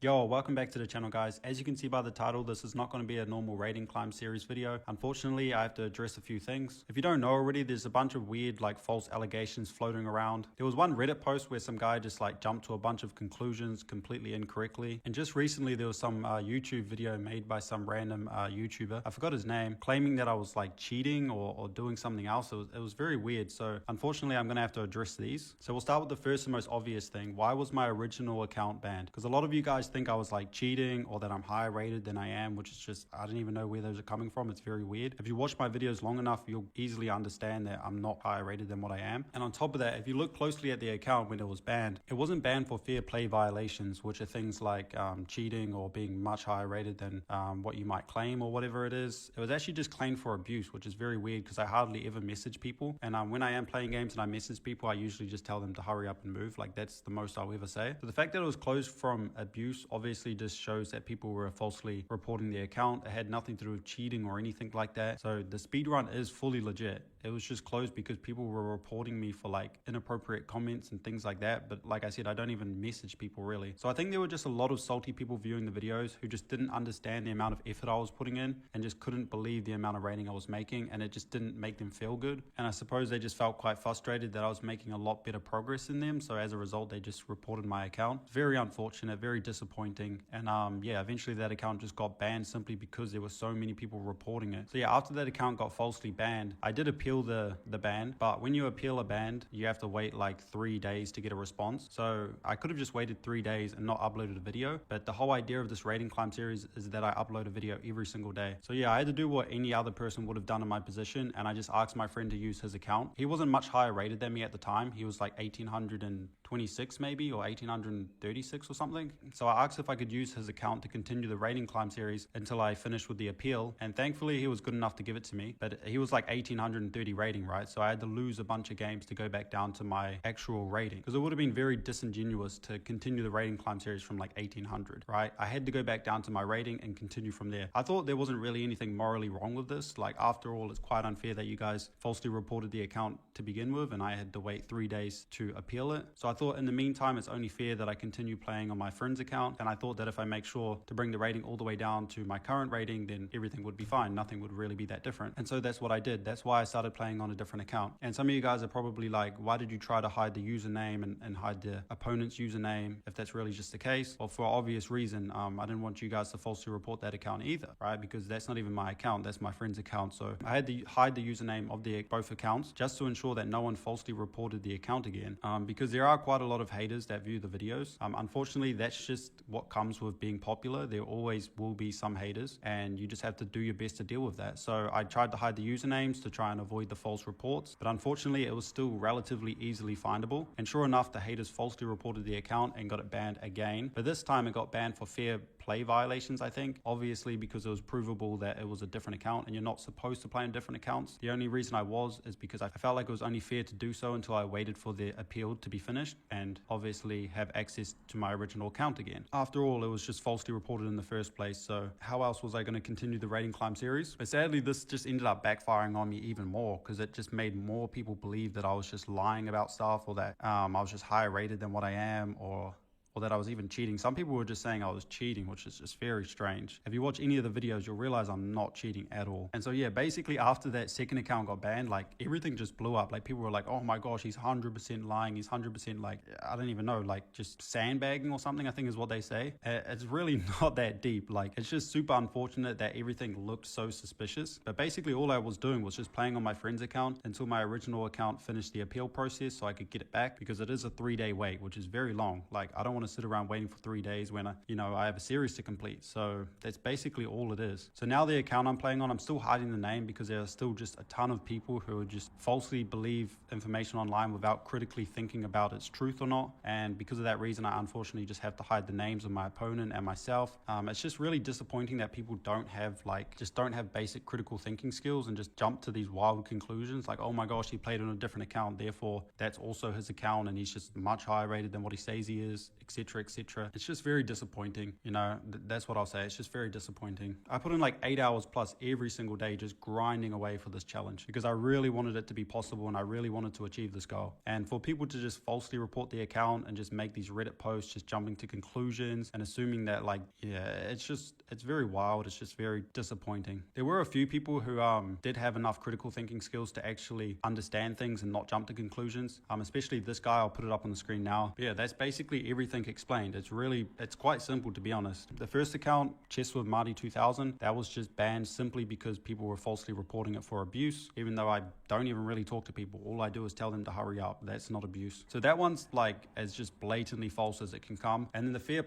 Yo, welcome back to the channel, guys. As you can see by the title, this is not going to be a normal rating climb series video. Unfortunately, I have to address a few things. If you don't know already, there's a bunch of weird false allegations floating around. There was one Reddit post where some guy just jumped to a bunch of conclusions completely incorrectly. And just recently there was some YouTube video made by some random YouTuber, I forgot his name, claiming that I was cheating or doing something else. It was very weird. So unfortunately, I'm going to have to address these. So we'll start with the first and most obvious thing. Why was my original account banned? Because a lot of you guys think I was cheating or that I'm higher rated than I am, which is just, I don't even know where those are coming from. It's very weird. If you watch my videos long enough, you'll easily understand that I'm not higher rated than what I am. And on top of that, if you look closely at the account when it was banned, it wasn't banned for fair play violations, which are things like cheating or being much higher rated than what you might claim or whatever it is. It was actually just claimed for abuse, which is very weird because I hardly ever message people. And when I am playing games and I message people, I usually just tell them to hurry up and move. That's the most I'll ever say. So the fact that it was closed from abuse obviously just shows that people were falsely reporting the account. It had nothing to do with cheating or anything like that. So the speedrun is fully legit. It was just closed because people were reporting me for inappropriate comments and things like that. But like I said, I don't even message people really. So I think there were just a lot of salty people viewing the videos who just didn't understand the amount of effort I was putting in and just couldn't believe the amount of rating I was making, and it just didn't make them feel good. And I suppose they just felt quite frustrated that I was making a lot better progress than them. So as a result, they just reported my account. Very unfortunate, very disappointing. And yeah, eventually that account just got banned simply because there were so many people reporting it. So yeah, after that account got falsely banned, I did appeal the ban, but when you appeal a ban, you have to wait 3 days to get a response. So I could have just waited 3 days and not uploaded a video, but the whole idea of this rating climb series is that I upload a video every single day. So yeah, I had to do what any other person would have done in my position, and I just asked my friend to use his account. He wasn't much higher rated than me at the time. He was 1826 maybe, or 1836 or something. So I asked if I could use his account to continue the rating climb series until I finished with the appeal, and thankfully he was good enough to give it to me. But he was 1830 rating, right? So I had to lose a bunch of games to go back down to my actual rating, because it would have been very disingenuous to continue the rating climb series from 1800, right? I had to go back down to my rating and continue from there. I thought there wasn't really anything morally wrong with this. After all, it's quite unfair that you guys falsely reported the account to begin with, and I had to wait 3 days to appeal it. So I thought in the meantime, it's only fair that I continue playing on my friend's account, and I thought that if I make sure to bring the rating all the way down to my current rating, then everything would be fine. Nothing would really be that different. And so that's what I did. That's why I started playing on a different account. And some of you guys are probably why did you try to hide the username and hide the opponent's username if that's really just the case? Well, for obvious reason, I didn't want you guys to falsely report that account either, right? Because that's not even my account, that's my friend's account. So I had to hide the username of both accounts just to ensure that no one falsely reported the account again, because there are quite a lot of haters that view the videos. Unfortunately, that's just what comes with being popular. There always will be some haters, and you just have to do your best to deal with that. So I tried to hide the usernames to try and avoid the false reports, but unfortunately it was still relatively easily findable. And sure enough, the haters falsely reported the account and got it banned again. But this time it got banned for fair play violations, I think. Obviously, because it was provable that it was a different account and you're not supposed to play on different accounts. The only reason I was is because I felt like it was only fair to do so until I waited for the appeal to be finished and obviously have access to my original account again. After all, it was just falsely reported in the first place, so how else was I going to continue the rating climb series? But sadly, this just ended up backfiring on me even more, because it just made more people believe that I was just lying about stuff, or that I was just higher rated than what I am, or that I was even cheating. Some people were just saying I was cheating, which is just very strange. If you watch any of the videos, you'll realize I'm not cheating at all. And so yeah, basically after that second account got banned, everything just blew up. People were oh my gosh, he's 100% lying. He's 100% I don't even know, just sandbagging or something, I think is what they say. It's really not that deep. It's just super unfortunate that everything looked so suspicious. But basically all I was doing was just playing on my friend's account until my original account finished the appeal process so I could get it back, because it is a 3-day wait, which is very long. I don't want to sit around waiting for 3 days when I have a series to complete. So that's basically all it is. So now the account I'm playing on, I'm still hiding the name because there are still just a ton of people who just falsely believe information online without critically thinking about its truth or not. And because of that reason, I unfortunately just have to hide the names of my opponent and myself. It's just really disappointing that people don't have basic critical thinking skills and just jump to these wild conclusions oh my gosh, he played on a different account, therefore that's also his account and he's just much higher rated than what he says he is, etc. etc, etc. It's just very disappointing, you know. That's what I'll say. It's just very disappointing. I put in like 8 hours plus every single day just grinding away for this challenge because I really wanted it to be possible and I really wanted to achieve this goal. And for people to just falsely report the account and just make these Reddit posts just jumping to conclusions and assuming that, like, yeah, it's very wild. It's just very disappointing. There were a few people who did have enough critical thinking skills to actually understand things and not jump to conclusions, especially this guy. I'll put it up on the screen now. But yeah, that's basically everything explained. It's quite simple, to be honest. The first account, ChessWithMarty 2000, that was just banned simply because people were falsely reporting it for abuse, even though I don't even really talk to people. All I do is tell them to hurry up. That's not abuse. So that one's like as just blatantly false as it can come. And then the fair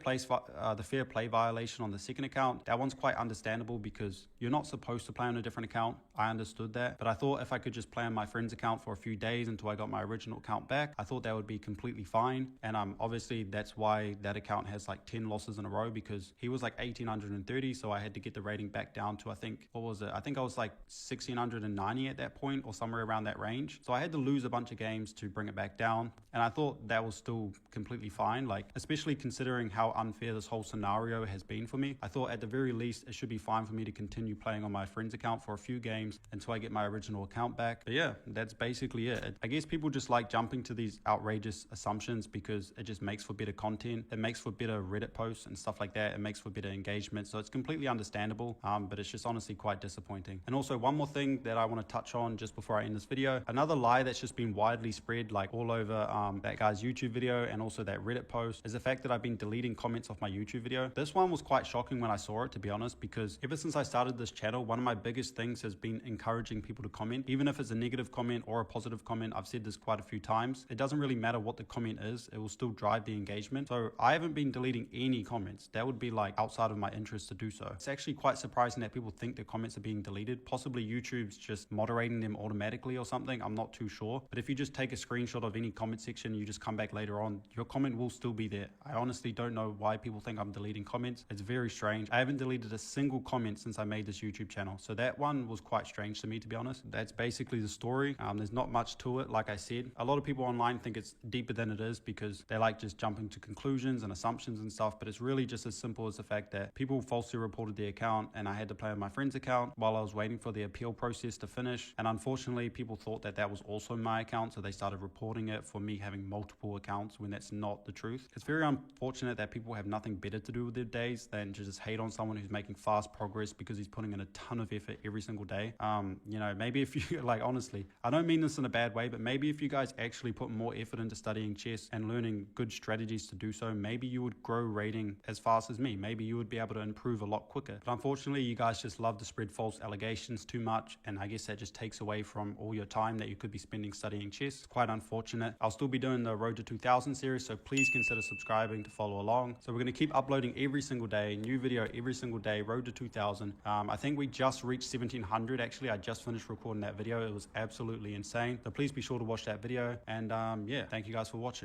play violation on the second account, that one's quite understandable because you're not supposed to play on a different account. I understood that, but I thought if I could just play on my friend's account for a few days until I got my original account back, I thought that would be completely fine. And obviously that's why that account has like 10 losses in a row, because he was like 1830, so I had to get the rating back down to, I think, what was it? I think I was like 1690 at that point or somewhere around that range. So I had to lose a bunch of games to bring it back down. And I thought that was still completely fine, like especially considering how unfair this whole scenario has been for me. I thought at the very least it should be fine for me to continue playing on my friend's account for a few games until I get my original account back. But yeah, that's basically it. I guess people just like jumping to these outrageous assumptions because it just makes for better content. It makes for better Reddit posts and stuff like that. It makes for better engagement. So it's completely understandable, but it's just honestly quite disappointing. And also one more thing that I want to touch on just before I end this video, another lie that's just been widely spread like all over that guy's YouTube video and also that Reddit post is the fact that I've been deleting comments off my YouTube video. This one was quite shocking when I saw it, to be honest, because ever since I started this channel, one of my biggest things has been encouraging people to comment, even if it's a negative comment or a positive comment. I've said this quite a few times. It doesn't really matter what the comment is, it will still drive the engagement. So I haven't been deleting any comments. That would be like outside of my interest to do so. It's actually quite surprising that people think their comments are being deleted. Possibly YouTube's just moderating them automatically or something. I'm not too sure. But if you just take a screenshot of any comment section, you just come back later on, your comment will still be there. I honestly don't know why people think I'm deleting comments. It's very strange. I haven't deleted a single comment since I made this YouTube channel. So that one was quite strange to me, to be honest. That's basically the story. There's not much to it. Like I said, a lot of people online think it's deeper than it is because they like just jumping to conclusions and assumptions and stuff. But it's really just as simple as the fact that people falsely reported the account and I had to play on my friend's account while I was waiting for the appeal process to finish. And unfortunately, people thought that that was also my account. So they started reporting it for me having multiple accounts when that's not the truth. It's very unfortunate that people have nothing better to do with their days than to just hate on someone who's making fast progress because he's putting in a ton of effort every single day. You know, maybe if you like, honestly, I don't mean this in a bad way, but maybe if you guys actually put more effort into studying chess and learning good strategies to do so, maybe you would grow rating as fast as me. Maybe you would be able to improve a lot quicker. But unfortunately, you guys just love to spread false allegations too much, and I guess that just takes away from all your time that you could be spending studying chess. It's quite unfortunate. I'll still be doing the Road to 2000 series, so please consider subscribing to follow along. So we're going to keep uploading every single day, new video every single day, Road to 2000. I think we just reached 1700 actually. I just finished recording that video. It was absolutely insane. So please be sure to watch that video, and yeah, thank you guys for watching.